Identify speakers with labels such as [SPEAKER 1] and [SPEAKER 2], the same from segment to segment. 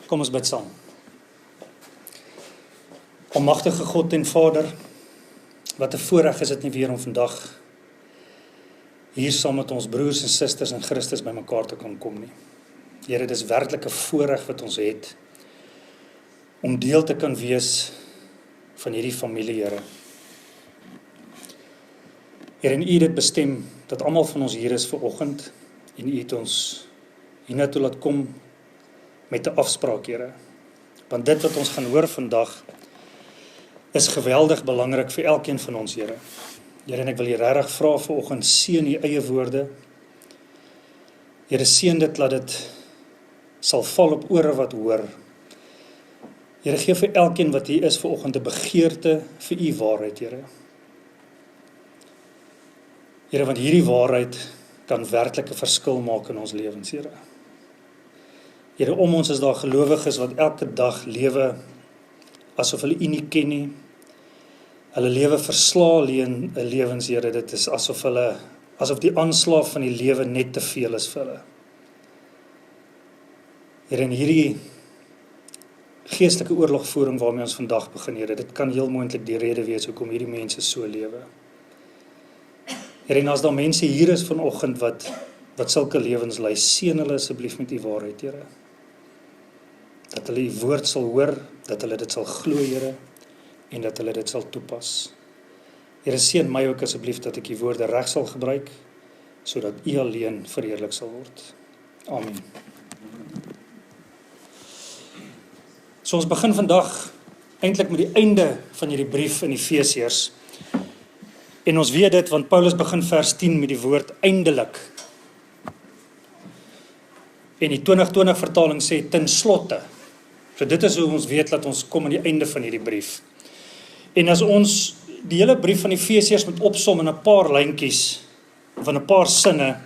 [SPEAKER 1] Kom ons bid saam. Almagtige God en Vader, wat 'n voorreg is dit nie weer om vandag hier saam met ons broers en susters in Christus bymekaar te kan kom nie. Here, dis werklik 'n voorreg wat ons het om deel te kan wees van hierdie familie, Here. Here, en U het dit bestem dat almal van ons hier is vanoggend en U het ons hiernatoe laat kom met 'n afspraak, Here. Want dit wat ons gaan hoor vandag is geweldig belangrik vir elkeen van ons, Here. Here, en ek wil U regtig vra vanoggend, seën U eie woorde. Here, seën dit dat dit sal val op ore wat hoor. Here, gee vir elkeen wat hier is vanoggend 'n begeerte vir U waarheid, Here. Here, want hierdie waarheid kan werklik 'n verskil maak in ons lewens, Here. Here, om ons is daar gelowiges wat elke dag lewe asof hulle U nie ken nie. Hulle lewe verslaa lewens, Here. Dit is asof die aanslag van die lewe net te veel is vir hulle. Here, in hierdie geestelike oorlogvoering waarmee ons vandag begin, Here, dit kan heel moontlik die rede wees hoekom hierdie mense so lewe. Here, en as daar mense hier is vanoggend wat sulke lewens lei, seën hulle asseblief met U waarheid, Here. Dat hulle U woord sal hoor, dat hulle dit sal glo, Here, en dat hulle dit sal toepas. Here, seën my ook asseblief dat ek U woorde reg sal gebruik, sodat U alleen verheerlik sal word. Amen. So ons begin vandag eintlik met die einde van hierdie brief in Efesiërs. En ons weet dit, want Paulus begin vers 10 met die woord eindelik. En die 2020 vertaling sê ten slotte. So dit is hoe ons weet dat ons kom aan die einde van hierdie brief. En as ons die hele brief van Efesiërs moet opsom in 'n paar lyntjies, of in 'n paar sinne,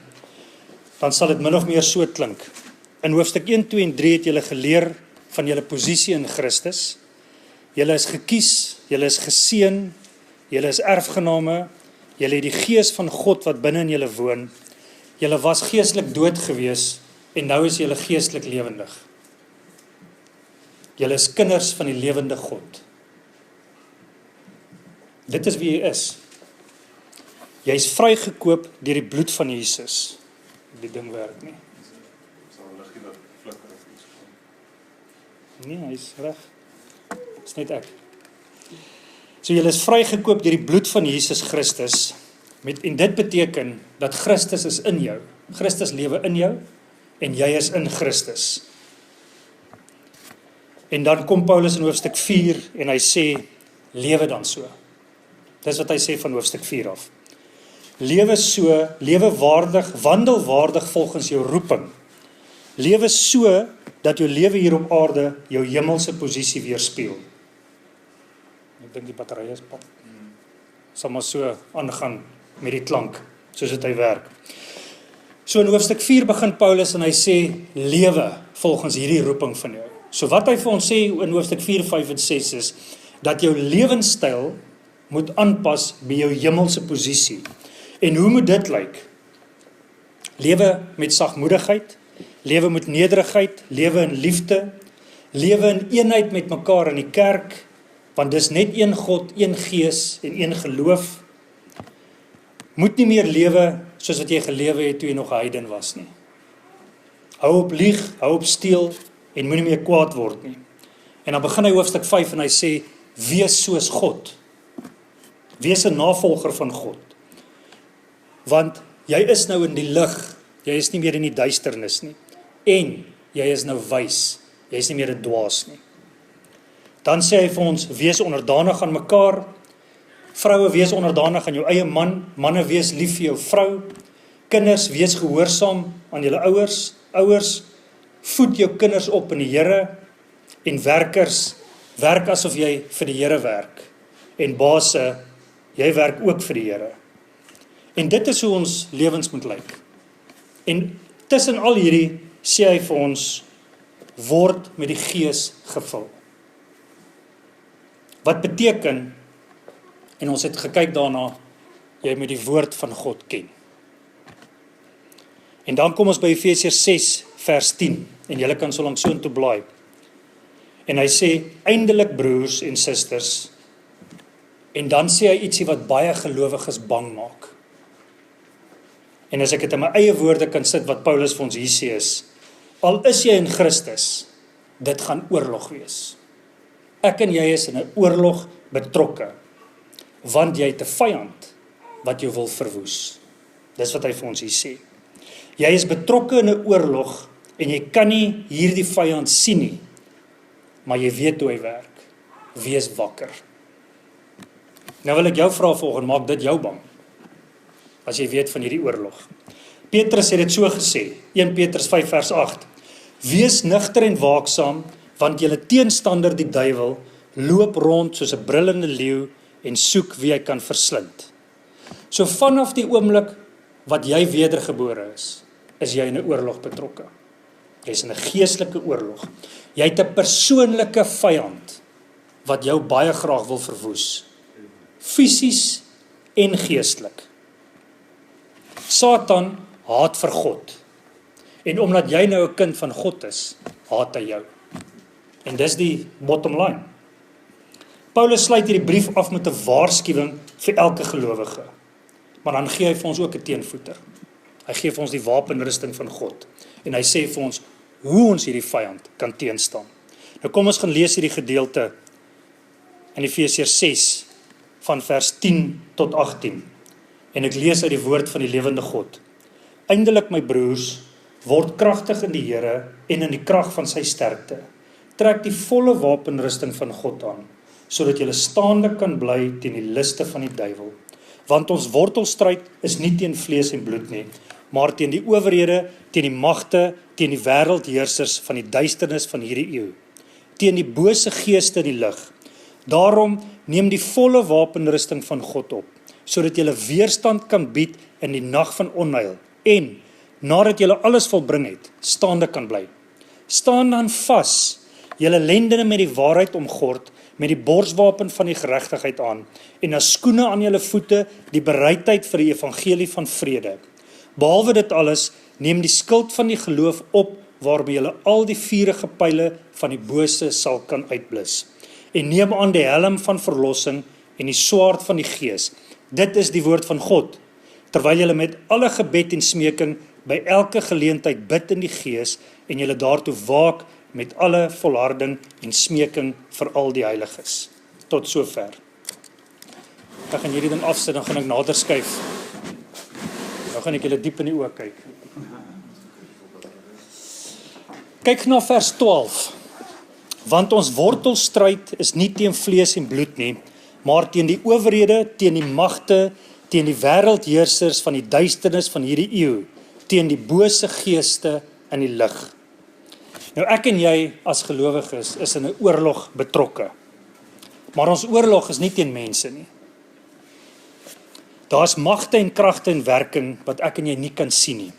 [SPEAKER 1] dan sal dit min of meer so klink. In hoofstuk 1, 2 en 3 het julle geleer van julle posisie in Christus. Julle is gekies, julle is geseën, julle is erfgename, julle het die gees van God wat binne in julle woon. Julle was geestelik dood gewees en nou is julle geestelik lewendig. Julle is kinders van die lewende God. Dit is wie jy is. Jy is vrygekoop deur die bloed van Jesus. Die ding werk nie. Nee, hy is reg. Dis net ek. So julle is vrygekoop deur die bloed van Jesus Christus. En dit beteken dat Christus is in jou. Christus lewe in jou en jy is in Christus. En dan kom Paulus in hoofstuk 4 en hy sê, lewe dan so. Dis wat hy sê van hoofstuk 4 af. Lewe so, lewe waardig, wandel waardig volgens jou roeping. Lewe so, dat jou lewe hier op aarde jou hemelse posisie weerspieël. Ek dink die batterye is pap. Sal maar so aangaan met die klank, soos dit hy werk. So in hoofstuk 4 begin Paulus en hy sê, lewe volgens hierdie roeping van jou. So wat hy vir ons sê in hoofstuk 4, 5 en 6 is, dat jou lewenstyl moet aanpas by jou hemelse posisie. En hoe moet dit lyk? Lewe met sagmoedigheid, lewe met nederigheid, lewe in liefde, lewe in eenheid met mekaar in die kerk, want dis net een God, een gees en een geloof. Moet nie meer lewe soos wat jy gelewe het toe jy nog 'n heiden was nie. Hou op lieg, hou op steel en moenie meer kwaad word nie. En dan begin hy hoofstuk 5 en hy sê, wees soos God. Wees 'n navolger van God. Want jy is nou in die lig, jy is nie meer in die duisternis nie. En jy is nou wys, jy is nie meer 'n dwaas nie. Dan sê hy vir ons, wees onderdanig aan mekaar. Vroue, wees onderdanig aan jou eie man. Manne, wees lief vir jou vrou. Kinders, wees gehoorsaam aan julle ouers. Ouers, voed jou kinders op in die Here. En werkers, werk asof jy vir die Here werk. En baase, jy werk ook vir die Here. En dit is hoe ons lewens moet lyk. En tussen al hierdie sê hy vir ons, word met die Gees gevul. Wat beteken, en ons het gekyk daarna, jy moet die woord van God ken. En dan kom ons by Efesiërs 6 vers 10, en julle kan so lank so intoe blaai. En hy sê, eindelik broers en susters, en dan sê hy ietsie wat baie gelowiges bang maak. En as ek dit in my eie woorde kan sit wat Paulus vir ons hier sê is, al is jy in Christus, dit gaan oorlog wees. Ek en jy is in 'n oorlog betrokke, want jy het 'n vyand wat jou wil verwoes. Dis wat hy vir ons hier sê. Jy is betrokke in 'n oorlog, en jy kan nie hierdie vyand sien nie, maar jy weet hoe hy werk. Wees wakker. Nou wil ek jou vra volgende, maak dit jou bang, as jy weet van hierdie oorlog. Petrus het dit so gesê, 1 Petrus 5 vers 8, wees nugter en waaksaam, want julle teenstander die duiwel, loop rond soos 'n brullende leeu, en soek wie hy kan verslind. So vanaf die oomblik wat jy wedergebore is jy in 'n oorlog betrokke. Jy is in 'n geestelike oorlog. Jy het 'n persoonlike vyand, wat jou baie graag wil verwoes. Fisies en geestelik. Satan haat vir God. En omdat jy nou 'n kind van God is, haat hy jou. En dis die bottom line. Paulus sluit hierdie brief af met 'n waarskuwing vir elke gelowige. Maar dan gee hy vir ons ook 'n teenvoeter. Hy gee vir ons die wapenrusting van God. En hy sê vir ons hoe ons hierdie vyand kan teenstaan. Nou kom ons gaan lees hierdie gedeelte in Efesiërs 6 van vers 10 tot 18. En ek lees uit die woord van die lewende God. Eindelik my broers, word kragtig in die Here en in die krag van sy sterkte. Trek die volle wapenrusting van God aan, sodat julle staande kan bly teen die liste van die duiwel. Want ons wortelstryd is nie teen vlees en bloed nie, maar teen die owerhede, teen die magte, teen die wêreldheersers van die duisternis van hierdie eeu, teen die bose geeste in die lig. Daarom neem die volle wapenrusting van God op, sodat julle weerstand kan bied in die nag van onheil, en nadat julle alles volbring het, staande kan bly. Staan dan vas, julle lendene met die waarheid omgord, met die borswapen van die geregtigheid aan, en as skoene aan julle voete, die bereidheid vir die evangelie van vrede. Behalwe dit alles, neem die skild van die geloof op, waarby julle al die vurige pyle van die bose sal kan uitblus. En neem aan die helm van verlossing en die swaard van die gees. Dit is die woord van God, terwyl julle met alle gebed en smeking by elke geleentheid bid in die gees, en julle daartoe waak met alle volharding en smeking vir al die heiliges. Tot sover. Ek gaan hierdie ding afsit, dan gaan ek nader skuif. Nou gaan ek julle diep in die oë kyk. Kyk na vers 12. Want ons wortelstryd is nie teen vlees en bloed nie, maar teen die owerhede, teen die magte, teen die wêreldheersers van die duisternis van hierdie eeu, teen die bose geeste in die lig. Nou ek en jy as gelowiges is in 'n oorlog betrokke. Maar ons oorlog is nie teen mense nie. Daar's magte en kragte in werking wat ek en jy nie kan sien nie.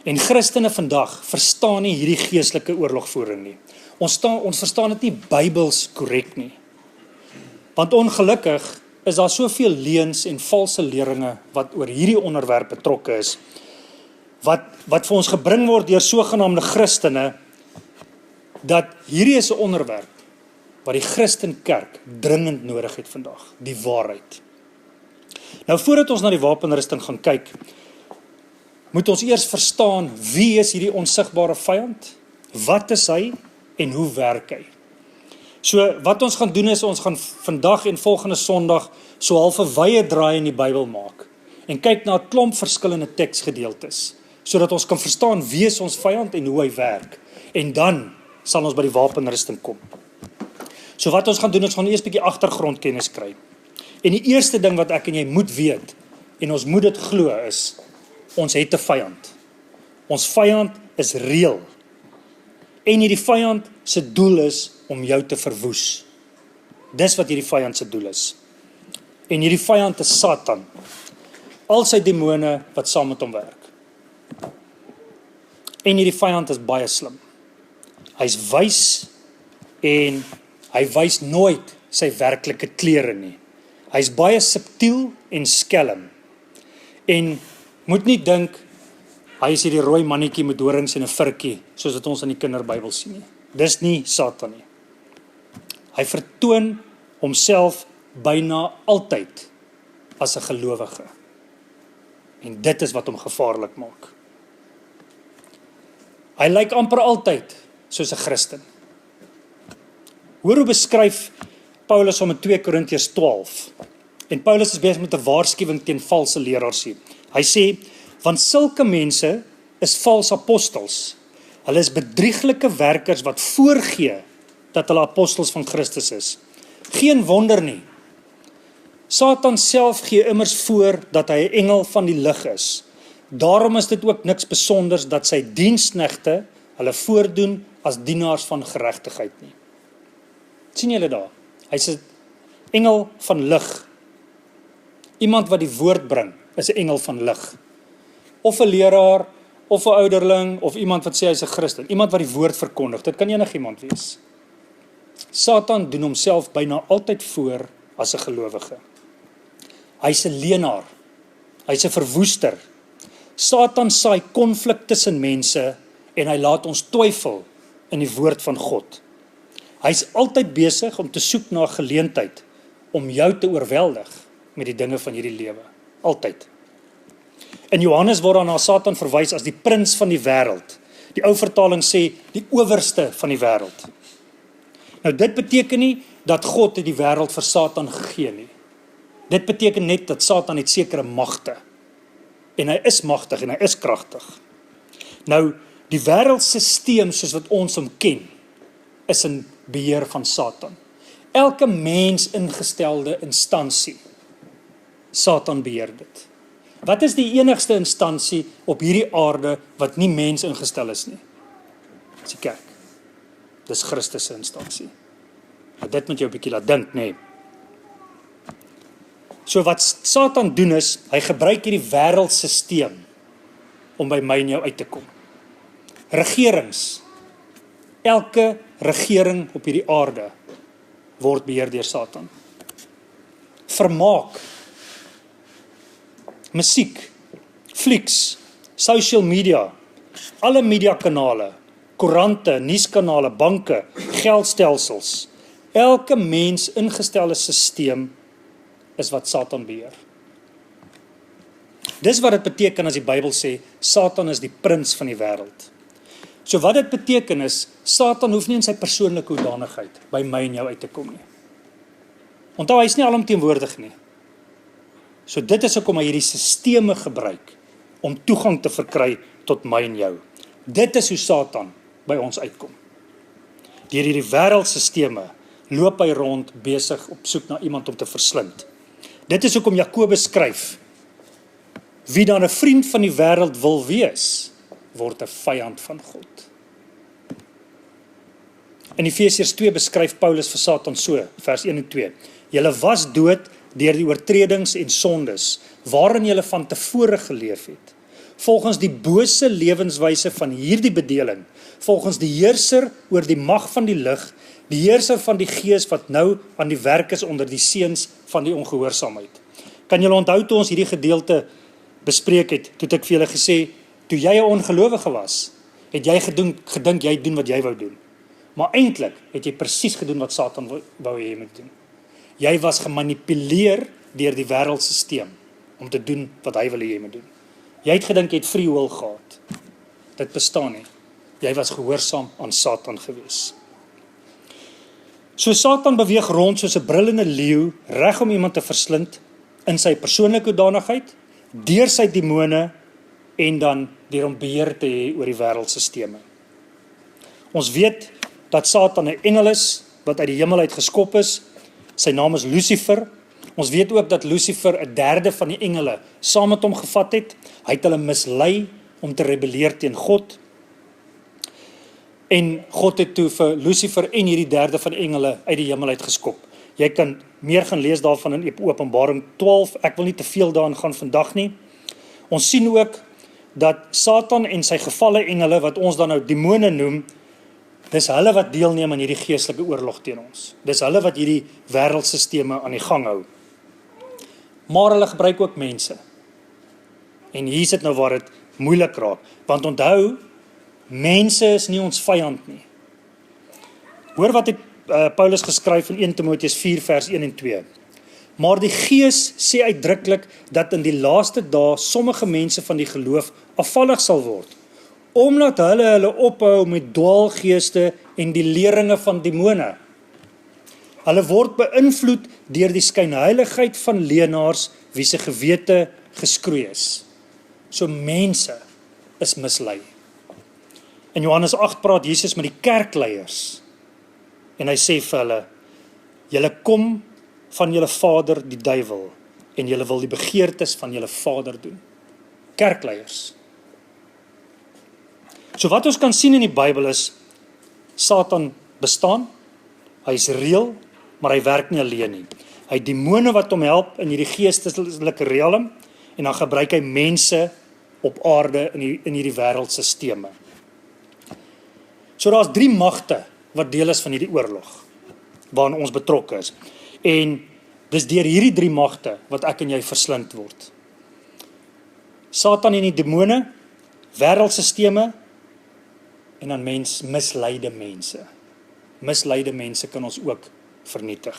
[SPEAKER 1] En Christene vandag verstaan nie hierdie geestelike oorlogvoering nie. Ons verstaan dit nie Bybels korrek nie. Want ongelukkig is daar soveel leuns en valse leringe wat oor hierdie onderwerp betrokke is, wat vir ons gebring word deur sogenaamde Christene, dat hierdie is 'n onderwerp wat die Christenkerk dringend nodig het vandag, die waarheid. Nou voordat ons na die wapenrusting gaan kyk, moet ons eers verstaan wie is hierdie onsigbare vyand, wat is hy en hoe werk hy. So wat ons gaan doen is, ons gaan vandag en volgende Sondag so half 'n wye draai in die Bybel maak en kyk na 'n klomp verskillende teksgedeeltes, sodat ons kan verstaan wie is ons vyand en hoe hy werk. En dan sal ons by die wapenrusting kom. So wat ons gaan doen, ons gaan eers 'n bietjie agtergrondkennis kry. En die eerste ding wat ek en jy moet weet, en ons moet dit glo is, ons het 'n vyand. Ons vyand is reël. En hierdie vyand se doel is om jou te verwoes. Dis wat hierdie vyand se doel is. En hierdie vyand is Satan. Al sy demone wat saam met hom werk. En hierdie vyand is baie slim. Hy's wys en hy wys nooit sy werklike klere nie. Hy's baie subtiel en skelm. En moet nie dink hy is hierdie rooi mannetjie met horings en 'n vurkie, soos wat ons in die kinderbybel sien nie. Dis nie Satan nie. Hy vertoon homself byna altyd as 'n gelowige. En dit is wat hom gevaarlik maak. Hy lyk amper altyd soos 'n Christen. Hoor hoe beskryf Paulus hom in 2 Korintiërs 12. En Paulus is besig met 'n waarskuwing teen valse leraars hier. Hy sê, want sulke mense is vals apostels. Hulle is bedrieglike werkers wat voorgee dat hulle apostels van Christus is. Geen wonder nie. Satan self gee immers voor dat hy 'n engel van die lig is. Daarom is dit ook niks besonders dat sy diensknegte hulle voordoen as dienaars van geregtigheid nie. Sien julle daar? Hy's 'n engel van lig. Iemand wat die woord bring, is 'n engel van lig. Of 'n leraar, of 'n ouderling, of iemand wat sê hy's 'n Christen. Iemand wat die woord verkondig. Dit kan enigiemand wees. Satan doen homself byna altyd voor as 'n gelowige. Hy's 'n leenaar. Hy's 'n verwoester. Satan saai konflik tussen mense en hy laat ons twyfel in die woord van God. Hy's altyd besig om te soek na 'n geleentheid om jou te oorweldig met die dinge van hierdie lewe. Altyd. In Johannes word dan na Satan verwys as die prins van die wêreld. Die ou vertaling sê die owerste van die wêreld. Nou dit beteken nie dat God het die wêreld vir Satan gegee nie. Dit beteken net dat Satan het sekere magte. En hy is magtig en hy is kragtig. Nou, die wêreldsisteem soos wat ons hom ken, is in beheer van Satan. Elke mens ingestelde instansie, Satan beheer dit. Wat is die enigste instansie op hierdie aarde wat nie mens ingestel is nie? Dis die kerk. Dis Christus se instansie. Nou dit moet jy 'n bietjie laat dink, nê. So wat Satan doen is, hy gebruik hierdie wêreldsisteem om by my en jou uit te kom. Regerings. Elke regering op hierdie aarde word beheer deur Satan. Vermaak. Musiek, flieks, social media, alle mediakanale, koerante, nuuskanale, banke, geldstelsels. Elke mens ingestelde sisteem is wat Satan beheer. Dis wat dit beteken as die Bybel sê, Satan is die prins van die wêreld. So wat dit beteken is, Satan hoef nie in sy persoonlike hoedanigheid by my en jou uit te kom nie. Onthou, hy is nie alomteenwoordig nie. So dit is hoekom hy hierdie sisteme gebruik om toegang te verkry tot my en jou. Dit is hoe Satan by ons uitkom. Deur hierdie wêreldsisteme loop hy rond besig op soek na iemand om te verslind. Dit is hoekom Jakobus skryf, wie dan 'n vriend van die wêreld wil wees, word 'n vyand van God. In Efesiërs 2 beskryf Paulus vir Satan so, vers 1 en 2. Julle was dood deur die oortredings en sondes, waarin julle van tevore geleef het, volgens die bose lewenswyse van hierdie bedeling, volgens die heerser oor die mag van die lig, die heerser van die gees wat nou aan die werk is onder die seuns van die ongehoorsaamheid. Kan julle onthou toe ons hierdie gedeelte bespreek het, toe ek vir julle gesê, toe jy 'n ongelowige was, het jy gedink jy doen wat jy wou doen. Maar eintlik het jy presies gedoen wat Satan wou hê jy moet doen. Jy was gemanipuleer deur die wêreldsisteem om te doen wat hy wil hê jy moet doen. Jy het gedink jy het free will gehad. Dit bestaan nie. Jy was gehoorsaam aan Satan gewees. So Satan beweeg rond soos 'n brullende leeu, reg om iemand te verslind in sy persoonlike hoedanigheid, deur sy demone en dan deur om beheer te hê oor die wêreldsisteme. Ons weet dat Satan 'n engel is wat uit die hemel uit geskop is. Sy naam is Lucifer. Ons weet ook dat Lucifer 1/3 van die engele saam met hom gevat het. Hy het hulle mislei om te rebelleer teen God. En God het toe vir Lucifer en hierdie 1/3 van die engele uit die hemel uit geskop. Jy kan meer gaan lees daarvan in Openbaring 12. Ek wil nie te veel daarin gaan vandag nie. Ons sien ook dat Satan en sy gevalle engele, wat ons dan nou demone noem, dis hulle wat deelneem aan hierdie geestelike oorlog teen ons. Dis hulle wat hierdie wêreldsisteme aan die gang hou. Maar hulle gebruik ook mense. En hier sit nou waar dit moeilik raak. Want onthou, mense is nie ons vyand nie. Hoor wat het Paulus geskryf in 1 Timoteus 4 vers 1 en 2. Maar die Gees sê uitdruklik dat in die laaste dae sommige mense van die geloof afvallig sal word, omdat hulle ophou met dwaalgeeste en die leringe van demone. Hulle word beïnvloed deur die skynheiligheid van leenaars wie se gewete geskroei is. So mense is mislei. In Johannes 8 praat Jesus met die kerkleiers en hy sê vir hulle, julle kom van julle vader die duiwel en julle wil die begeertes van julle vader doen. Kerkleiers. So wat ons kan sien in die Bybel is, Satan bestaan, hy is reël, maar hy werk nie alleen nie. Hy het demone wat hom help in hierdie geestelike realm en dan gebruik hy mense op aarde in hierdie wêreldstelsels. So daar's 3 magte wat deel is van hierdie oorlog waarin ons betrokke is. En dis deur hierdie 3 magte wat ek en jy verslind word. Satan en die demone, wêreldstelsels en dan misleide mense. Misleide mense kan ons ook vernietig.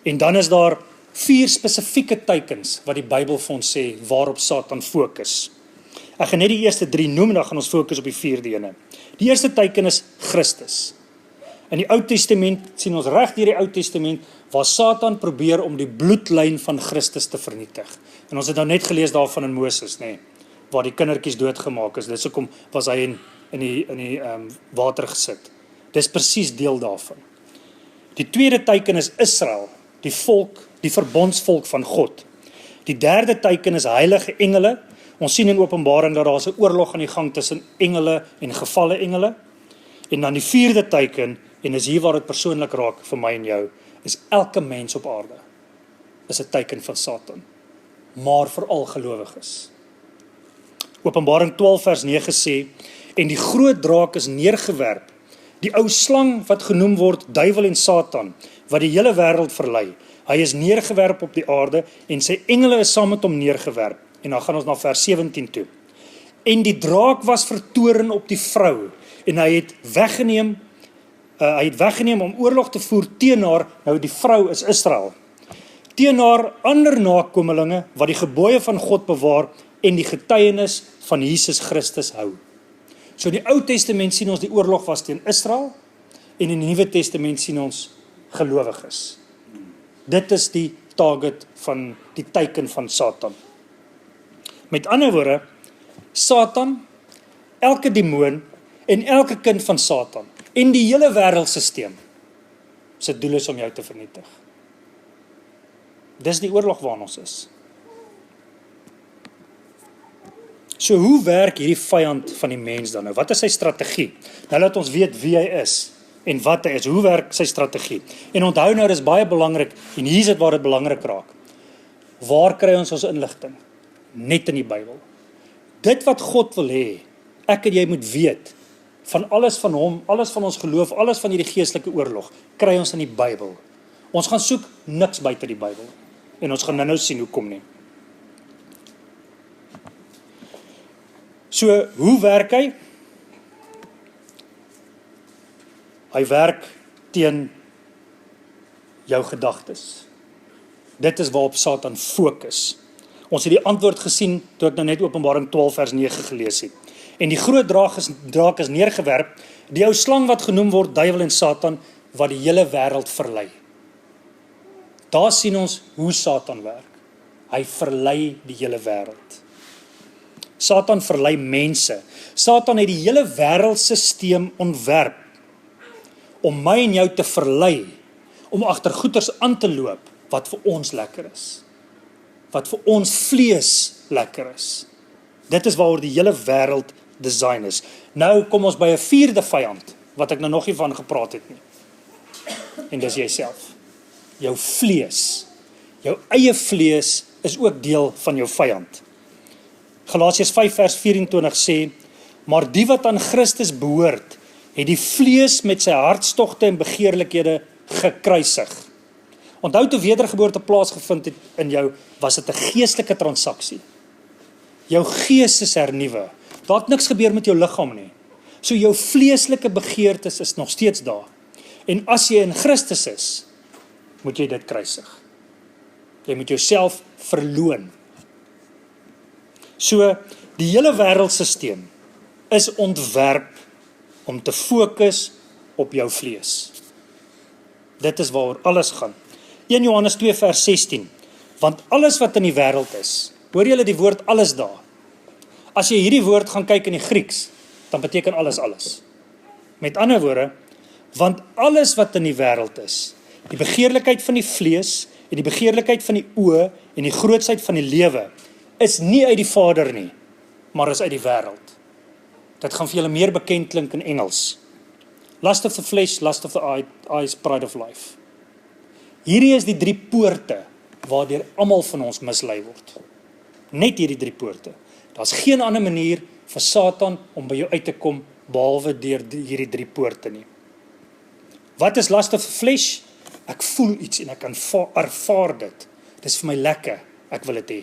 [SPEAKER 1] En dan is daar 4 spesifieke teikens wat die Bybel vir ons sê waarop Satan fokus. Ek gaan net die eerste 3 noem en dan gaan ons fokus op die 4de ene. Die eerste teiken is Christus. In die Ou Testament sien ons reg deur die Ou Testament waar Satan probeer om die bloedlyn van Christus te vernietig. En ons het nou net gelees daarvan in Moses, nê, waar die kindertjies doodgemaak is. Dis hoekom was hy in die water gesit. Dis presies deel daarvan. Die tweede teiken is Israel, die volk, die verbondsvolk van God. Die derde teiken is heilige engele. Ons sien in Openbaring dat daar 'n oorlog aan die gang tussen engele en gevalle engele. En dan die 4de teiken, en is hier waar dit persoonlik raak vir my en jou, is elke mens op aarde is 'n teiken van Satan, maar veral gelowiges. Openbaring 12 vers 9 sê, en die groot draak is neergewerp, die ou slang wat genoem word duiwel en Satan, wat die hele wêreld verlei. Hy is neergewerp op die aarde en sy engele is saam met hom neergewerp. En dan gaan ons na vers 17 toe. En die draak was vertoren op die vrou en hy het weggeneem om oorlog te voer teen haar, nou die vrou is Israel, teen haar ander nakomelinge wat die gebooie van God bewaar en die getuienis van Jesus Christus hou. So in die Ou Testament sien ons die oorlog was teen Israel en in die Nuwe Testament sien ons gelowiges. Dit is die target van die teiken van Satan. Met ander woorde, Satan, elke demoon en elke kind van Satan en die hele wêreldstelsel se doel is om jou te vernietig. Dis die oorlog waarin ons is. So hoe werk hierdie vyand van die mens dan nou? Wat is sy strategie? Nou laat ons weet wie hy is en wat hy is. Hoe werk sy strategie? En onthou nou, dis baie belangrik en hier is dit waar dit belangrik raak. Waar kry ons inligting? Net in die Bybel. Dit wat God wil hê, ek en jy moet weet, van alles van hom, alles van ons geloof, alles van hierdie geestelike oorlog, kry ons in die Bybel. Ons gaan soek niks buite die Bybel. En ons gaan nou sien hoekom nie. So, hoe werk hy? Hy werk teen jou gedagtes. Dit is waarop Satan fokus. Ons het die antwoord gesien toe ek nou net Openbaring 12 vers 9 gelees het. En die groot draak is neergewerp, die ou slang wat genoem word duiwel en Satan, wat die hele wêreld verlei. Daar sien ons hoe Satan werk. Hy verlei die hele wêreld. Satan verlei mense. Satan het die hele wêreldstelsel ontwerp om my en jou te verlei, om agter goeders aan te loop wat vir ons lekker is. Wat vir ons vlees lekker is. Dit is waaroor die hele wêreld design is. Nou kom ons by 'n 4de vyand, wat ek nou nog nie van gepraat het nie. En dis jouself. Jou vlees. Jou eie vlees is ook deel van jou vyand. Galasiërs 5 vers 24 sê, maar die wat aan Christus behoort, het die vlees met sy hartstogte en begeerlikhede gekruisig. Onthou toe wedergeboorte plaasgevind het in jou, was dit 'n geestelike transaksie. Jou gees is hernuwe. Daar het niks gebeur met jou liggaam nie. So jou vleeslike begeertes is nog steeds daar. En as jy in Christus is, moet jy dit kruisig. Jy moet jouself verloon. So, die hele wêreldsisteem is ontwerp om te fokus op jou vlees. Dit is waaroor alles gaan. 1 Johannes 2 vers 16. Want alles wat in die wêreld is, hoor julle die woord alles daar? As jy hierdie woord gaan kyk in die Grieks, dan beteken alles alles. Met ander woorde, want alles wat in die wêreld is, die begeerlikheid van die vlees en die begeerlikheid van die oë en die grootsheid van die lewe, is nie uit die Vader nie, maar is uit die wêreld. Dit gaan vir julle meer bekend klink in Engels. Lust of the flesh, lust of the eyes, pride of life. Hierdie is die 3 poorte waardeur almal van ons mislei word. Net hierdie 3 poorte. Daar's geen ander manier vir Satan om by jou uit te kom behalwe deur hierdie 3 poorte nie. Wat is lust of the flesh? Ek voel iets en ek kan ervaar dit. Dis vir my lekker, ek wil dit hê.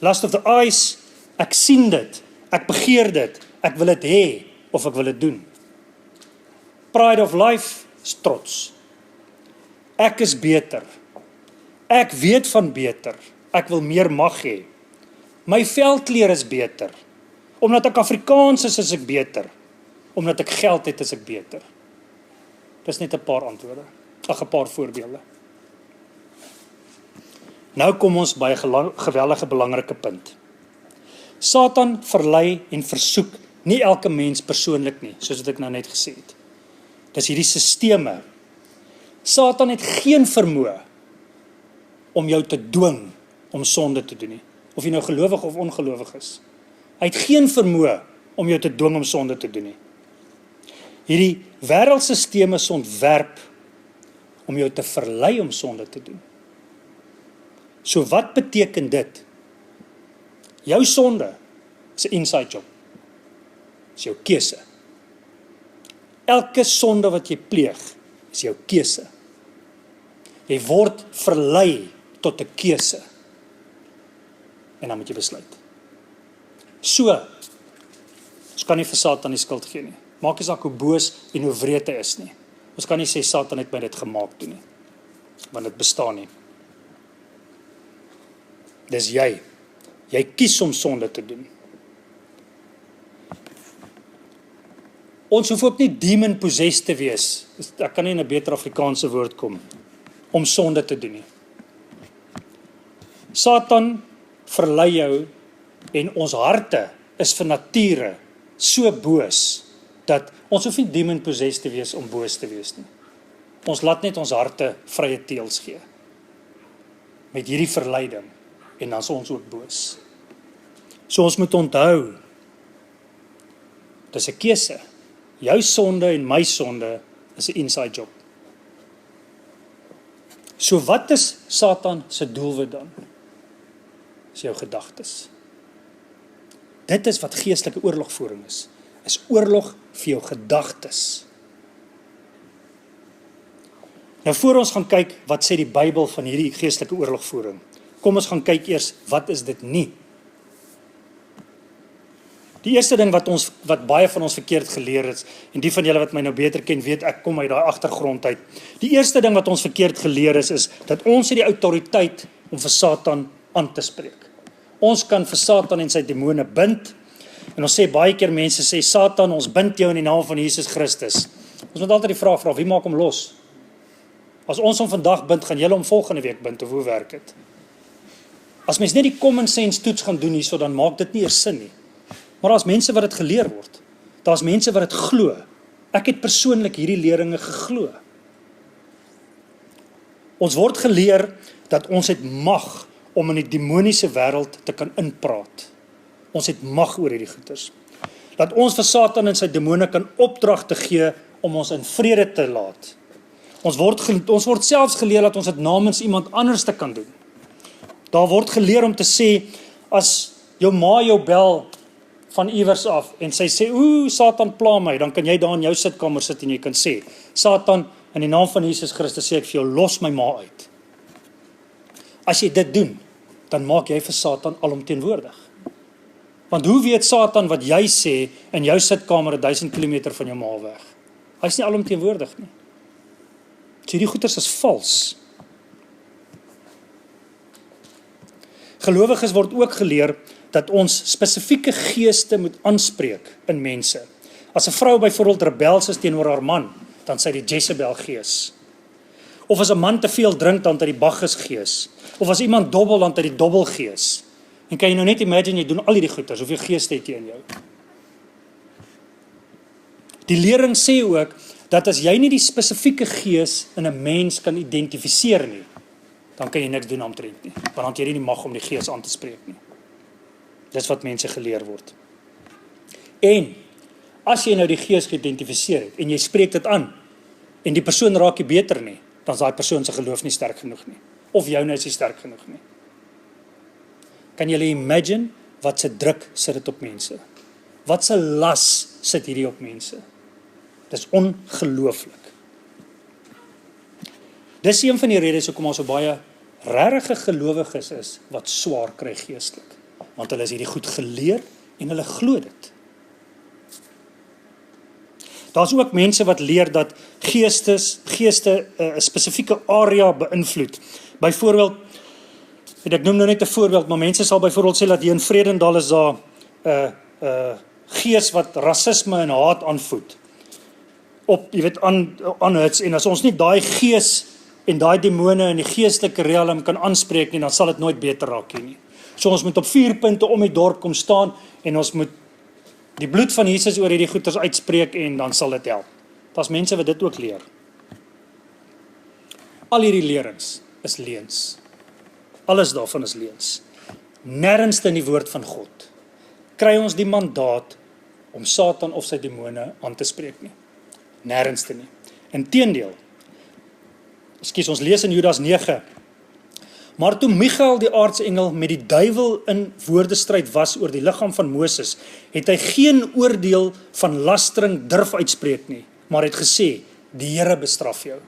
[SPEAKER 1] Lust of the eyes, ek sien dit, ek begeer dit, ek wil dit hê of ek wil dit doen. Pride of life is trots. Ek is beter. Ek weet van beter. Ek wil meer mag hê. My velkleur is beter. Omdat ek Afrikaans is ek beter. Omdat ek geld het, is ek beter. Dis net 'n paar antwoorde. 'n paar voorbeelde. Nou kom ons by 'n geweldige belangrike punt. Satan verlei en versoek nie elke mens persoonlik nie, soos wat ek nou net gesê het. Dis hierdie sisteme. Satan het geen vermoë om jou te dwing om sonde te doen nie, of jy nou gelowig of ongelowig is. Hy het geen vermoë om jou te dwing om sonde te doen nie. Hierdie wêreldstelsel is ontwerp om jou te verlei om sonde te doen. So wat beteken dit? Jou sonde is 'n inside job. Is jou keuse. Elke sonde wat jy pleeg, is jou keuse. Jy word verlei tot 'n keuse. En dan moet jy besluit. So, ons kan nie vir Satan die skuld gee nie. Maak nie saak hoe boos en hoe wreed hy is nie. Ons kan nie sê Satan het my dit gemaak doen nie. Want dit bestaan nie. Dis jy. Jy kies om sonde te doen. Ons hoef ook nie demon possessed te wees. Ek kan nie in 'n beter Afrikaanse woord kom om sonde te doen nie. Satan verlei jou en ons harte is vir nature so boos dat ons hoef nie demon possessed te wees om boos te wees nie. Ons laat net ons harte vrye teels gee met hierdie verleiding en dan is ons ook boos. So ons moet onthou, dis 'n keuse. Jou sonde en my sonde is 'n inside job. So wat is Satan se doelwit dan? Is jou gedagtes. Dit is wat geestelike oorlogvoering is oorlog vir jou gedagtes. Nou voor ons gaan kyk, wat sê die Bybel van hierdie geestelike oorlogvoering? Kom ons gaan kyk eers, wat is dit nie? Die eerste ding wat baie van ons verkeerd geleer is, en die van julle wat my nou beter ken, weet ek kom uit daai agtergrond uit. Die eerste ding wat ons verkeerd geleer is dat ons het die autoriteit om vir Satan aan te spreek. Ons kan vir Satan en sy demone bind, en ons sê baie keer mense sê, Satan, ons bind jou in die naam van Jesus Christus. Ons moet altyd die vraag vra, wie maak hom los? As ons hom vandag bind, gaan julle hom volgende week bind, of hoe werk dit? As mens net die common sense toets gaan doen hierso, dan maak dit nie eers sin nie. Maar daar's mense wat dit geleer word. Daar's mense wat dit glo. Ek het persoonlik hierdie leringe geglo. Ons word geleer dat ons het mag om in die demoniese wêreld te kan inpraat. Ons het mag oor hierdie goeters. Dat ons vir Satan en sy demone kan opdragte gee om ons in vrede te laat. Ons word selfs geleer dat ons dit namens iemand anders te kan doen. Daar word geleer om te sê, as jou ma jou bel van iewers af en sy sê, Satan pla my, dan kan jy daar in jou sitkamer sit en jy kan sê, Satan, in die naam van Jesus Christus sê ek vir jou, los my ma uit. As jy dit doen, dan maak jy vir Satan alomteenwoordig. Want hoe weet Satan wat jy sê in jou sitkamer 1000 km van jou ma weg? Hy is nie alomteenwoordig nie. So hierdie goeters is vals. Gelowiges word ook geleer dat ons spesifieke geeste moet aanspreek in mense. As 'n vrou byvoorbeeld rebels is teenoor haar man, dan sy die Jezebel gees. Of as 'n man te veel drink, dan hy die Bacchus gees. Of as iemand dobbel, dan hy die dobbelgees. En kan jy nou net imagine, jy doen al hierdie goeters, hoeveel geeste het jy in jou? Die lering sê ook, dat as jy nie die spesifieke gees in 'n mens kan identifiseer nie, dan kan jy niks doen omtrent nie, want dan het jy nie die mag om die gees aan te spreek nie. Dis wat mense geleer word. En, as jy nou die gees geïdentifiseer het, en jy spreek dit aan, en die persoon raak nie beter nie, dan is daai persoon se geloof nie sterk genoeg nie, of joune is nie sterk genoeg nie. Kan julle imagine, wat se druk sit dit op mense? Wat se las sit hierdie op mense? Dis ongelooflik. Dis een van die redes hoekom ons so baie regte gelowiges is, wat swaar kry geestelik. Want hulle is hierdie goed geleer, en hulle glo dit. Daar's ook mense wat leer dat geeste 'n spesifieke area beïnvloed. Byvoorbeeld, ek noem nou net 'n voorbeeld, maar mense sal byvoorbeeld sê dat hier in Vredendal is daar 'n gees wat rasisme en haat aanvoed. Aanhits, en as ons nie daai gees en daai demone in die geestelike realm kan aanspreek nie, dan sal dit nooit beter raak nie. So ons moet op 4 punte om die dorp kom staan, en ons moet die bloed van Jesus oor hierdie goeters uitspreek, en dan sal dit help. Daar's mense wat dit ook leer. Al hierdie lerings is leuns. Alles daarvan is leuns. Nêrens in die woord van God kry ons die mandaat om Satan of sy demone aan te spreek nie. Nêrens nie. Inteendeel, ons lees in Judas 9, maar toe Michael die aartsengel met die duiwel in woordestryd was oor die liggaam van Moses, het hy geen oordeel van lastering durf uitspreek nie, maar het gesê, die Here bestraf jou.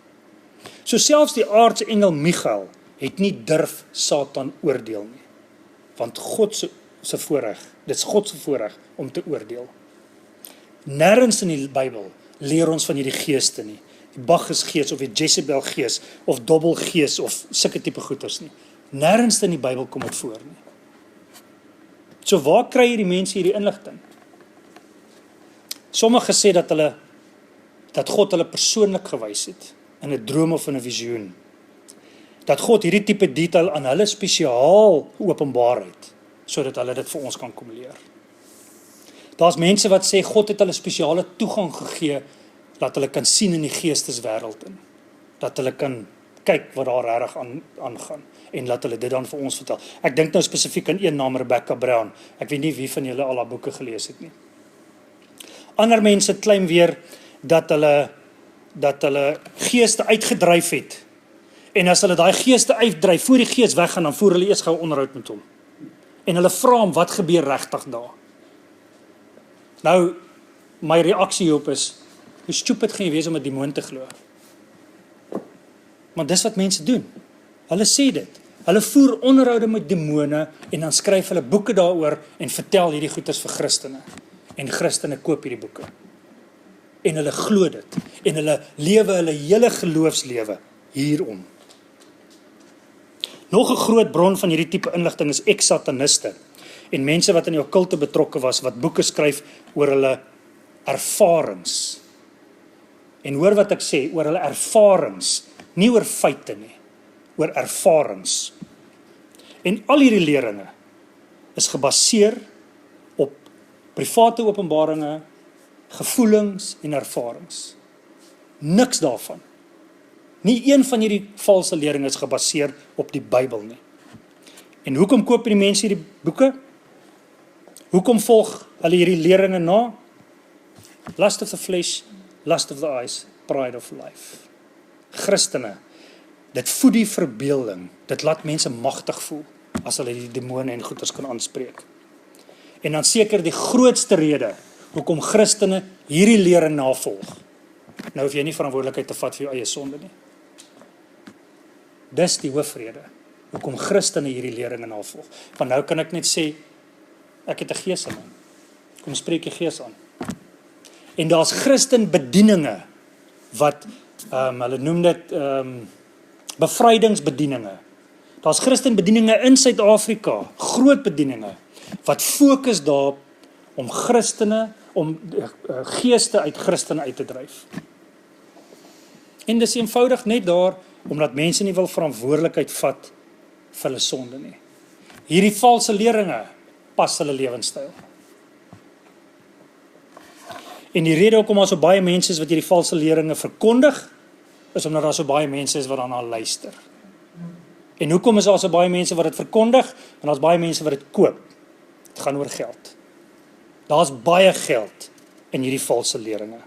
[SPEAKER 1] So selfs die aartsengel Michael het nie durf Satan oordeel nie, want God se voorreg, dit is God se voorreg om te oordeel. Nêrens in die Bybel leer ons van hierdie geeste nie, die Bacchus gees of die Jezebel gees of dobbelgees of sulke tipe goeters nie. Nêrens in die Bybel kom dit voor nie. So waar kry hierdie mense hierdie inligting? Sommige sê dat God hulle persoonlik gewys het in 'n droom of in 'n visioen. Dat God hierdie tipe detail aan hulle spesiaal openbaar het, sodat hulle dit vir ons kan kom leer. Daar's mense wat sê God het hulle spesiale toegang gegee, dat hulle kan sien in die geesteswêreld in. Dat hulle kan kyk wat daar regtig aangaan, en laat hulle dit dan vir ons vertel. Ek dink nou spesifiek aan een naam, Rebecca Brown. Ek weet nie wie van julle al haar boeke gelees het nie. Ander mense claim weer dat hulle geeste uitgedryf het, en as hulle daai geeste uitdryf, voor die gees weggaan, dan voer hulle eers gou onderhoud met hom. En hulle vra hom, wat gebeur regtig daar? Nou, my reaksie hierop is, hoe stupid gaan jy wees om 'n demoon te glo? Maar dis wat mense doen. Hulle sê dit. Hulle voer onderhoude met demone, en dan skryf hulle boeke daaroor, en vertel hierdie goeders vir Christene. En Christene koop hierdie boeke. En hulle glo dit. En hulle lewe hulle hele geloofslewe hierom. Nog 'n groot bron van hierdie tipe inligting is ex-sataniste, en mense wat in die okkulte betrokke was, wat boeke skryf oor hulle ervarings. En hoor wat ek sê, oor hulle ervarings, nie oor feite nie, oor ervarings. En al hierdie leringe is gebaseer op private openbaringe, gevoelings en ervarings. Niks daarvan. Nie een van hierdie valse leringe is gebaseer op die Bybel nie. En hoekom koop die mense hierdie boeke? Hoekom volg hulle hierdie leringe na? Lust of the flesh, lust of the eyes, pride of life. Christene, dit voed die verbeelding, dit laat mense magtig voel, as hulle die demone en goeters kan aanspreek. En dan seker die grootste rede, hoekom Christene hierdie lering navolg. Nou hoef jy nie verantwoordelikheid te vat vir jou eie sonde nie. Dis die hoofrede, hoekom Christene hierdie leringe navolg. Want nou kan ek net sê, ek het 'n gees in my. Kom spreek die gees aan. En daar's Christenbedieninge wat hulle noem dit bevrydingsbedieninge. Daar's Christenbedieninge in Suid-Afrika, groot bedieninge wat fokus daarop om Christene, om geeste uit Christene uit te dryf. En dis eenvoudig net daar omdat mense nie wil verantwoordelikheid vat vir hulle sonde nie. Hierdie valse leringe pas hulle lewenstyl. En die rede hoekom daar so baie mense is wat hierdie valse leringe verkondig, is omdat daar so baie mense is wat daarna luister. En hoekom is daar so baie mense wat dit verkondig, en daar's baie mense wat dit koop? Dit gaan oor geld. Daar's baie geld in hierdie valse leringe.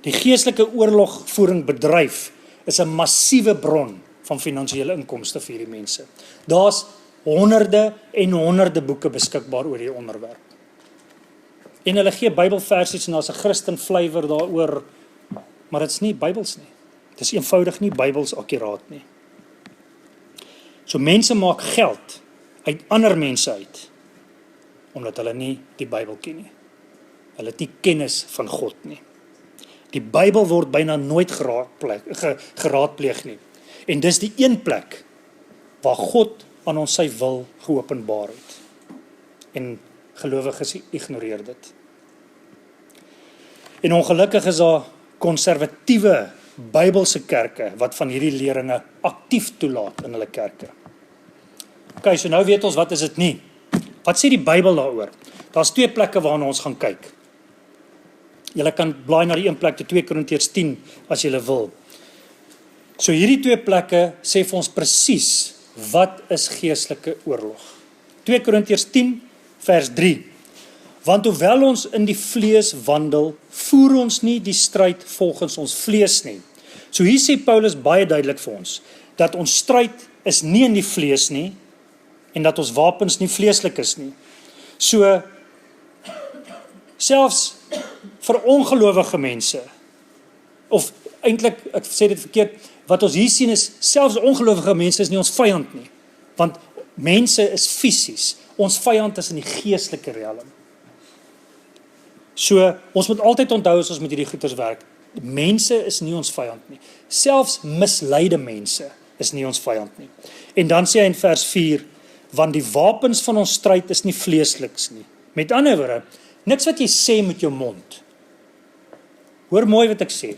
[SPEAKER 1] Die geestelike oorlogvoering bedryf is 'n massiewe bron van finansiële inkomste vir hierdie mense. Daar's honderde en honderde boeke beskikbaar oor hierdie onderwerp. En hulle gee Bybelversies en daar's 'n Christen flavour daaroor, maar dit's nie Bybels nie. Dis eenvoudig nie Bybels akkuraat nie. So mense maak geld uit ander mense uit, omdat hulle nie die Bybel ken nie. Hulle het nie kennis van God nie. Die Bybel word byna nooit geraadpleeg nie. En dis die een plek waar God aan ons sy wil geopenbaar het. En gelowiges ignoreer dit. En ongelukkig is daar konservatiewe Bybelse kerke wat van hierdie leringe aktief toelaat in hulle kerke. Ok, so nou weet ons wat is dit nie. Wat sê die Bybel daaroor? Daar's 2 plekke waarna ons gaan kyk. Julle kan blaai na die een plek, 2 Korintiërs 10, as julle wil. So hierdie 2 plekke sê vir ons presies wat is geestelike oorlog. 2 Korintiërs 10 vers 3. Want hoewel ons in die vlees wandel, voer ons nie die stryd volgens ons vlees nie. So hier sê Paulus baie duidelik vir ons, dat ons stryd is nie in die vlees nie, en dat ons wapens nie vleeslik is nie. So, selfs vir ongelowige mense, of eintlik, ek sê dit verkeerd, wat ons hier sien is, selfs ongelowige mense is nie ons vyand nie, want mense is fisies, ons vyand is in die geestelike riem. So, ons moet altyd onthou as ons met hierdie goeters werk, mense is nie ons vyand nie, selfs misleide mense is nie ons vyand nie. En dan sê hy in vers 4, want die wapens van ons stryd is nie vleesliks nie. Met ander woorde, niks wat jy sê met jou mond, hoor mooi wat ek sê,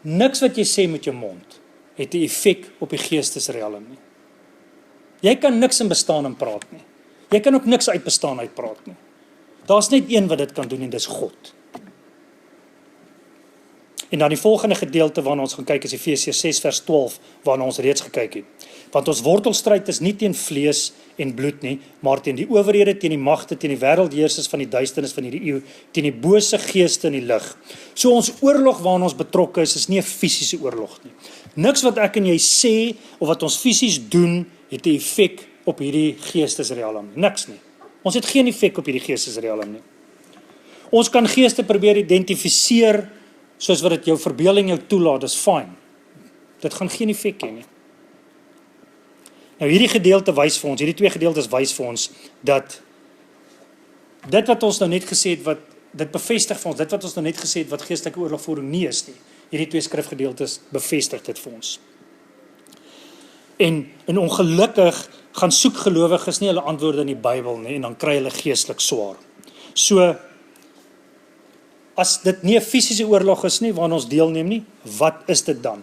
[SPEAKER 1] niks wat jy sê met jou mond, het 'n effek op die geestesriem nie. Jy kan niks in bestaan en praat nie. Jy kan ook niks uit bestaan uit praat nie. Daar's net een wat dit kan doen en dis God. En dan die volgende gedeelte waarna ons gaan kyk is Efesiërs 6 vers 12, waarna ons reeds gekyk het. Want ons wortelstryd is nie teen vlees en bloed nie, maar teen die owerhede, teen die magte, teen die wêreldheersers van die duisternis van hierdie eeu, teen die bose geeste in die lig. So ons oorlog waarna ons betrokke is nie 'n fisiese oorlog nie. Niks wat ek en jy sê of wat ons fisies doen, het 'n effek op hierdie geestesriem nie. Niks nie. Ons het geen effek op hierdie geestesriem nie. Ons kan geeste probeer identifiseer soos wat dit jou verbeelding jou toelaat, dis fyn. Dit gaan geen effek hê nie. Nou hierdie gedeelte wys vir ons, hierdie 2 gedeeltes wys vir ons dat dit wat ons nou net gesê het, wat dit bevestig vir ons, dit wat ons nou net gesê het wat geestelike oorlogvoering nie is nie. Hierdie 2 skrifgedeeltes bevestig dit vir ons. En ongelukkig gaan soek gelowiges nie hulle antwoorde in die Bybel nie en dan kry hulle geestelik swaar. So as dit nie 'n fisiese oorlog is nie waarna ons deelneem nie, wat is dit dan?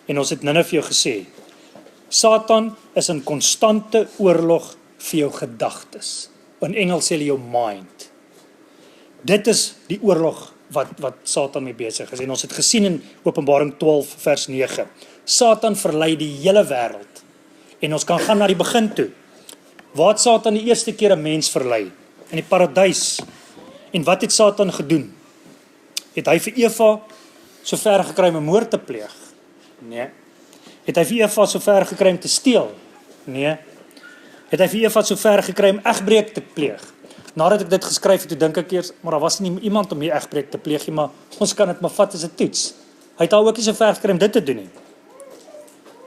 [SPEAKER 1] En ons het nou vir jou gesê, Satan is in konstante oorlog vir jou gedagtes. In Engels sê hulle jou mind. Dit is die oorlog wat Satan mee besig is. En ons het gesien in Openbaring 12 vers 9. Satan verlei die hele wêreld. En ons kan gaan na die begin toe. Waar het Satan die eerste keer 'n mens verlei? In die paradys. En wat het Satan gedoen? Het hy vir Eva so ver gekry om 'n moord te pleeg? Nee. Het hy vir Eva so ver gekry om te steel? Nee. Het hy vir Eva so ver gekry om egbreek te pleeg? Nadat ek dit geskryf het, toe dink ek eers, maar daar was nie iemand om hier egbreek te pleeg nie, maar ons kan dit maar vat as 'n toets. Hy het al ook nie so ver gekry om dit te doen nie.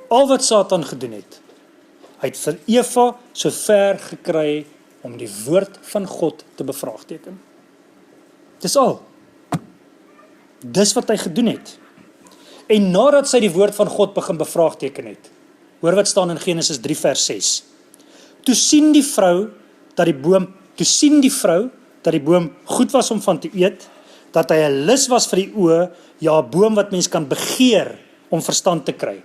[SPEAKER 1] Al wat Satan gedoen het, hy het vir Eva so ver gekry om die woord van God te bevraagteken. Dis al. Dis wat hy gedoen het. En nadat sy die woord van God begin bevraagteken het, hoor wat staan in Genesis 3 vers 6. Toe sien die vrou dat die boom goed was om van te eet, dat hy 'n lus was vir die oë, ja, 'n boom wat mens kan begeer om verstand te kry.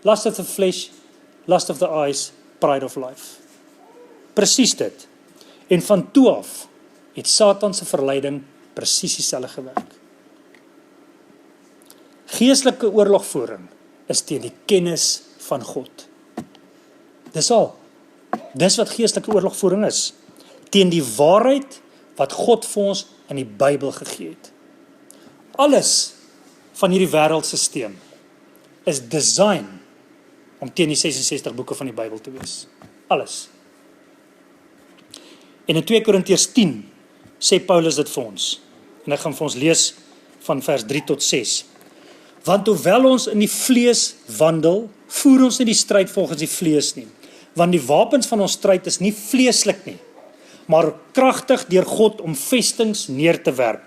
[SPEAKER 1] Lust of the flesh, lust of the eyes, pride of life. Presies dit. En van toe af het Satan se verleiding presies dieselfde gewerk. Geestelike oorlogvoering is teen die kennis van God. Dis al. Dis wat geestelike oorlogvoering is. Teen die waarheid wat God vir ons in die Bybel gegee het. Alles van hierdie wêreldstelsel is design om teen die 66 boeke van die Bybel te wees. Alles. En in 2 Korintiërs 10 sê Paulus dit vir ons. En ek gaan vir ons lees van vers 3 tot 6. Want hoewel ons in die vlees wandel, voer ons nie die stryd volgens die vlees nie. Want die wapens van ons stryd is nie vleeslik nie, maar kragtig deur God om vestings neer te werp.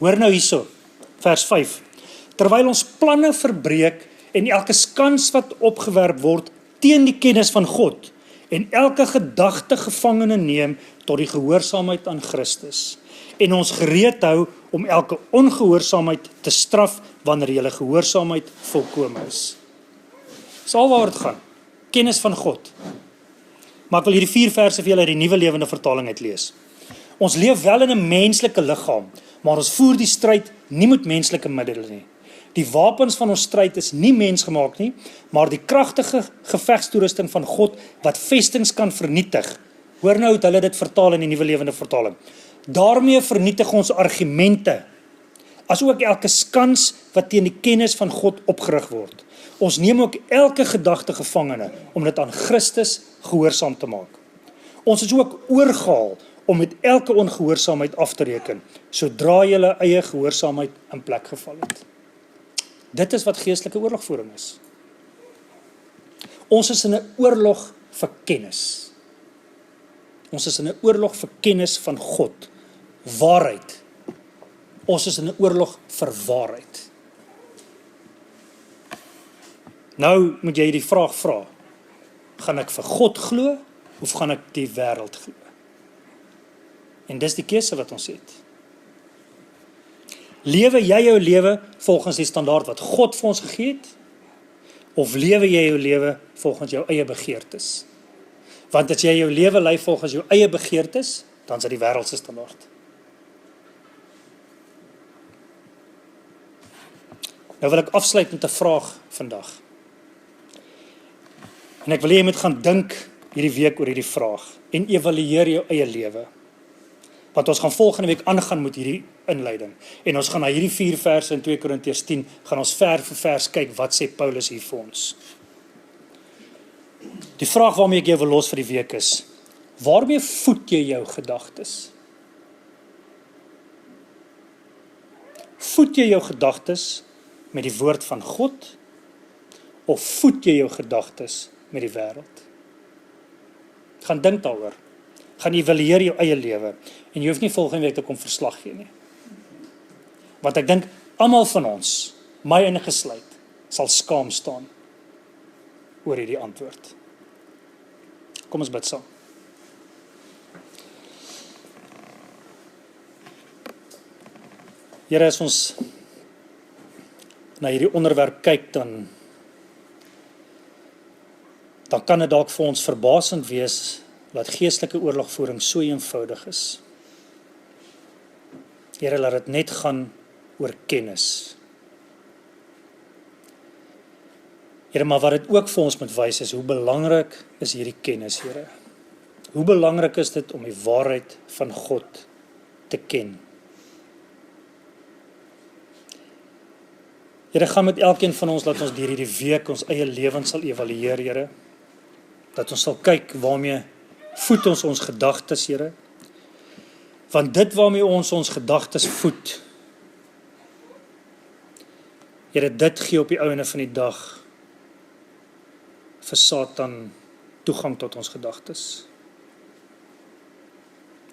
[SPEAKER 1] Hoor nou hierso, vers 5. Terwyl ons planne verbreek en elke skans wat opgewerp word teen die kennis van God en elke gedagte gevangene neem tot die gehoorsaamheid aan Christus en ons gereed hou om elke ongehoorsaamheid te straf wanneer julle gehoorsaamheid volkome is. Dis al waaroor dit gaan. Kennis van God. Maar ek wil hierdie 4 verse vir julle uit die Nuwe Lewende Vertaling uitlees. Ons leef wel in 'n menslike liggaam, maar ons voer die stryd nie met menslike middele nie. Die wapens van ons stryd is nie mensgemaak nie, maar die kragtige gevegstoerusting van God wat vestings kan vernietig. Hoor nou hoe hulle dit vertaal in die Nuwe Lewende Vertaling. Daarmee vernietig ons argumente, asook elke skans wat teen die kennis van God opgerig word. Ons neem ook elke gedagte gevangene om dit aan Christus gehoorsaam te maak. Ons is ook oorgehaal om met elke ongehoorsaamheid af te reken, sodra julle eie gehoorsaamheid in plek geval het. Dit is wat geestelike oorlogvoering is. Ons is in 'n oorlog vir kennis. Ons is in 'n oorlog vir kennis van God. Waarheid. Ons is in 'n oorlog vir waarheid. Nou moet jy die vraag vra. Gaan ek vir God glo of gaan ek die wêreld glo? En dis die keuse wat ons het. Lewe jy jou lewe volgens die standaard wat God vir ons gegee het? Of lewe jy jou lewe volgens jou eie begeertes? Want as jy jou lewe lei volgens jou eie begeertes, dan is dit die wêreld se standaard. Nou wil ek afsluit met 'n vraag vandag. En ek wil hê jy moet gaan dink hierdie week oor hierdie vraag en evalueer jou eie lewe. Want ons gaan volgende week aangaan met hierdie inleiding. En ons gaan na hierdie 4 verse in 2 Korintiërs 10, gaan ons ver vir vers kyk, wat sê Paulus hier vir ons. Die vraag waarmee ek jou wil los vir die week is, waarmee voed jy jou gedagtes? Voed jy jou gedagtes met die woord van God, of voed jy jou gedagtes met die wêreld? Gaan dink daaroor. Gaan evalueer jou eie lewe, en jy hoef nie volgende week te kom verslag gee nie. Want ek dink, almal van ons, my ingesluit, sal skaam staan oor hierdie antwoord. Kom ons bid saam. Here, as ons na hierdie onderwerp kyk, dan kan dit dalk vir ons verbasend wees dat geestelike oorlogvoering so eenvoudig is. Here, laat dit net gaan oor kennis. Here, maar wat dit ook vir ons moet wys is, hoe belangrik is hierdie kennis, Here? Hoe belangrik is dit om die waarheid van God te ken? Here, gaan met elkeen van ons, laat ons deur hierdie week ons eie lewens sal evalueer, Here. Dat ons sal kyk waarmee voed ons gedagtes, Here. Want dit waarmee ons gedagtes voed, Here, dit gee op die einde van die dag vir Satan toegang tot ons gedagtes.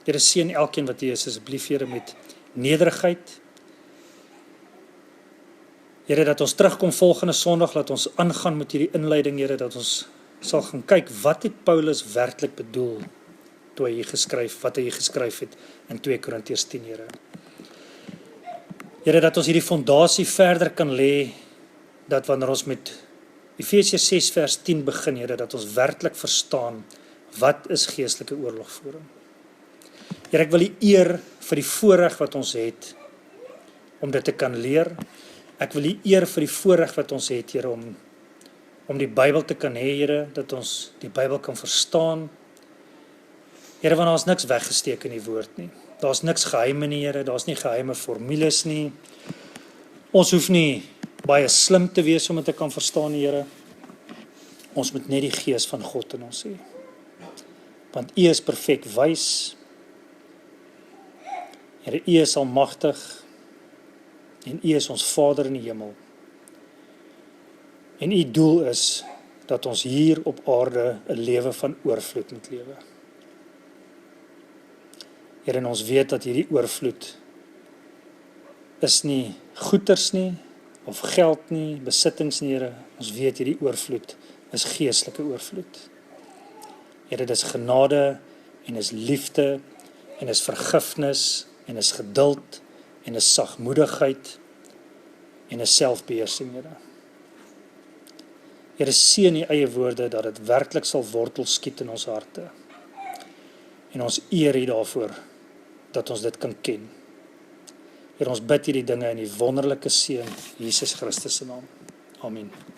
[SPEAKER 1] Here, seën elkeen wat hier is, asseblief, Here, met nederigheid. Here, dat ons terugkom volgende Sondag, laat ons aangaan met hierdie inleiding, Here, dat ons sal gaan kyk, wat het Paulus werklik bedoel, toe hy wat hy geskryf het in 2 Korintiërs 10, Here. Here, dat ons hierdie fondasie verder kan lê, dat wanneer ons met Efesiërs 6 vers 10 begin, Here, dat ons werklik verstaan, wat is geestelike oorlogvoering. Here, ek wil U eer vir die voorreg wat ons het, om dit te kan leer. Ek wil U eer vir die voorreg wat ons het, Here, om die Bybel te kan hê, Here, dat ons die Bybel kan verstaan. Here, want daar is niks weggesteek in die woord nie. Daar is niks geheime nie, Here, daar is nie geheime formules nie. Ons hoef nie baie slim te wees om dit te kan verstaan, Here. Ons moet net die Gees van God in ons hê. Want U is perfek wys. Here, U is almagtig en U is ons Vader in die hemel. En U doel is dat ons hier op aarde 'n lewe van oorvloed moet lewe. Here, en ons weet dat hierdie oorvloed is nie goeders nie, of geld nie, besittings nie, Here. Ons weet hierdie oorvloed is geestelike oorvloed. Here, dis genade, en is liefde, en is vergifnis, en is geduld, en is sagmoedigheid, en is selfbeheersing, Here. Here, seën U eie woorde, dat dit werklik sal wortel skiet in ons harte. En ons eer U daarvoor, dat ons dit kan ken. Here, ons bid hierdie dinge in die wonderlike seun, Jesus Christus se naam. Amen.